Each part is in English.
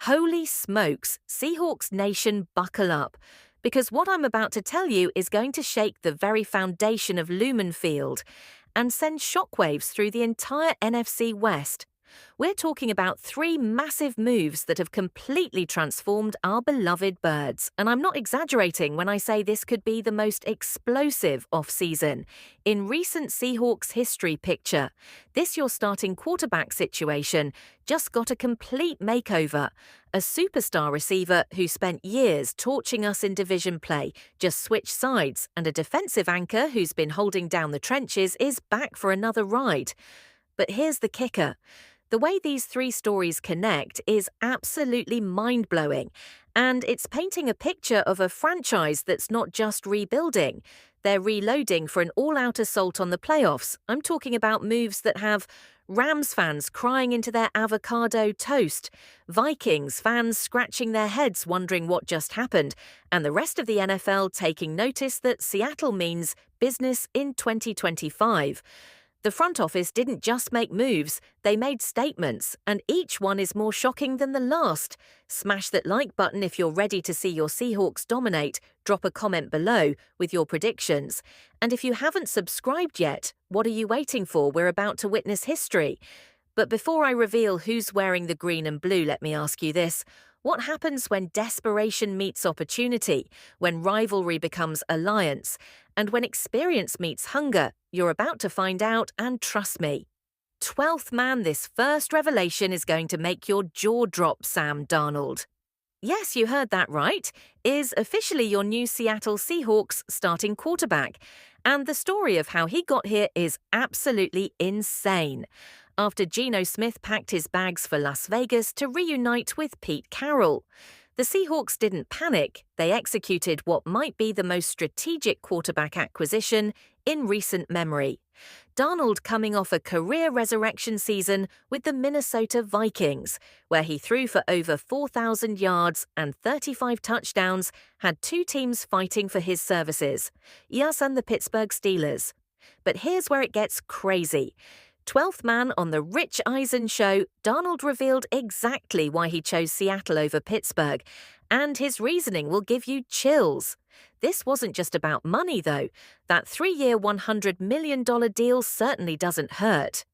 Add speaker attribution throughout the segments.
Speaker 1: Holy smokes, Seahawks Nation, buckle up, because what I'm about to tell you is going to shake the very foundation of Lumen Field and send shockwaves through the entire NFC West. We're talking about three massive moves that have completely transformed our beloved birds. And I'm not exaggerating when I say this could be the most explosive off-season in recent Seahawks history. Picture this: your starting quarterback situation just got a complete makeover. A superstar receiver who spent years torching us in division play just switched sides, and a defensive anchor who's been holding down the trenches is back for another ride. But here's the kicker. The way these three stories connect is absolutely mind-blowing, and it's painting a picture of a franchise that's not just rebuilding. They're reloading for an all-out assault on the playoffs. I'm talking about moves that have Rams fans crying into their avocado toast, Vikings fans scratching their heads wondering what just happened, and the rest of the NFL taking notice that Seattle means business in 2025. The front office didn't just make moves, they made statements, and each one is more shocking than the last. Smash that like button if you're ready to see your Seahawks dominate. Drop a comment below with your predictions. And if you haven't subscribed yet, what are you waiting for? We're about to witness history. But before I reveal who's wearing the green and blue, let me ask you this. What happens when desperation meets opportunity, when rivalry becomes alliance, and when experience meets hunger? You're about to find out, and trust me. 12th man, this first revelation is going to make your jaw drop. Sam Darnold, yes, you heard that right, is officially your new Seattle Seahawks starting quarterback. And the story of how he got here is absolutely insane. After Geno Smith packed his bags for Las Vegas to reunite with Pete Carroll, the Seahawks didn't panic. They executed what might be the most strategic quarterback acquisition in recent memory. Darnold coming off a career resurrection season with the Minnesota Vikings, where he threw for over 4,000 yards and 35 touchdowns, had two teams fighting for his services, yes, and the Pittsburgh Steelers. But here's where it gets crazy. 12th man on the Rich Eisen show, Darnold revealed exactly why he chose Seattle over Pittsburgh, and his reasoning will give you chills. This wasn't just about money, though. That 3-year, $100 million deal certainly doesn't hurt.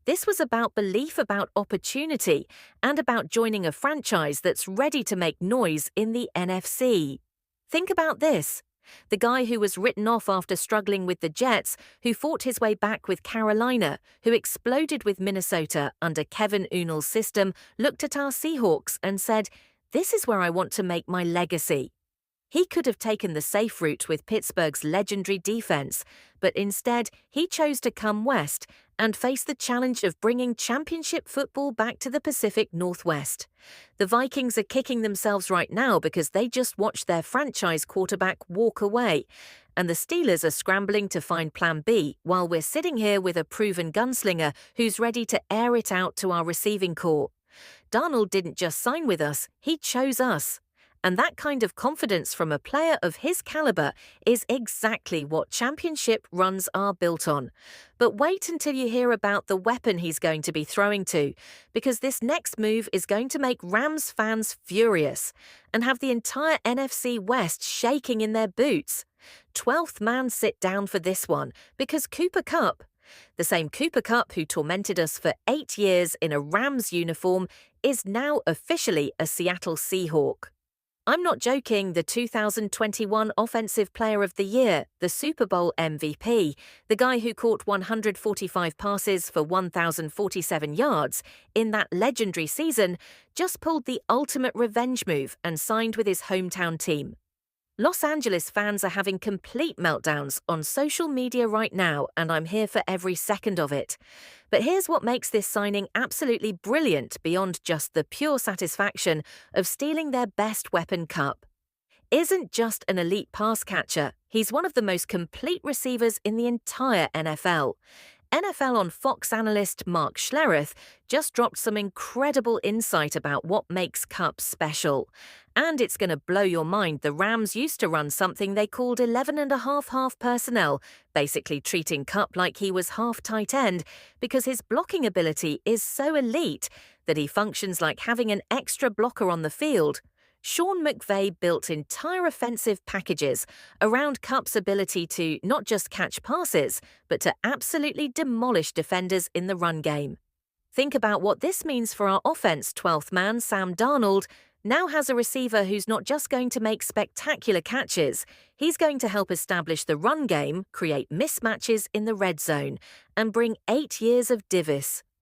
Speaker 1: This was about belief, about opportunity, and about joining a franchise that's ready to make noise in the NFC. Think about this. The guy who was written off after struggling with the Jets, who fought his way back with Carolina, who exploded with Minnesota under Kevin Unal's system, looked at our Seahawks and said, "This is where I want to make my legacy." He could have taken the safe route with Pittsburgh's legendary defense, but instead he chose to come west and face the challenge of bringing championship football back to the Pacific Northwest. The Vikings are kicking themselves right now because they just watched their franchise quarterback walk away, and the Steelers are scrambling to find Plan B while we're sitting here with a proven gunslinger who's ready to air it out to our receiving corps. Darnold didn't just sign with us, he chose us. And that kind of confidence from a player of his caliber is exactly what championship runs are built on. But wait until you hear about the weapon he's going to be throwing to, because this next move is going to make Rams fans furious and have the entire NFC West shaking in their boots. 12th man, sit down for this one, because Cooper Kupp, the same Cooper Kupp who tormented us for 8 years in a Rams uniform, is now officially a Seattle Seahawk. I'm not joking, the 2021 Offensive Player of the Year, the Super Bowl MVP, the guy who caught 145 passes for 1,047 yards in that legendary season, just pulled the ultimate revenge move and signed with his hometown team. Los Angeles fans are having complete meltdowns on social media right now, and I'm here for every second of it. But here's what makes this signing absolutely brilliant beyond just the pure satisfaction of stealing their best weapon. Kupp isn't just an elite pass catcher, he's one of the most complete receivers in the entire NFL. NFL on Fox analyst Mark Schlereth just dropped some incredible insight about what makes Kupp special. And it's going to blow your mind. The Rams used to run something they called 11.5 half personnel, basically treating Kupp like he was half tight end because his blocking ability is so elite that he functions like having an extra blocker on the field, Sean McVay built entire offensive packages around Cup's ability to not just catch passes, but to absolutely demolish defenders in the run game. Think about what this means for our offense. 12th man Sam Darnold now has a receiver who's not just going to make spectacular catches, he's going to help establish the run game, create mismatches in the red zone, and bring 8 years of divis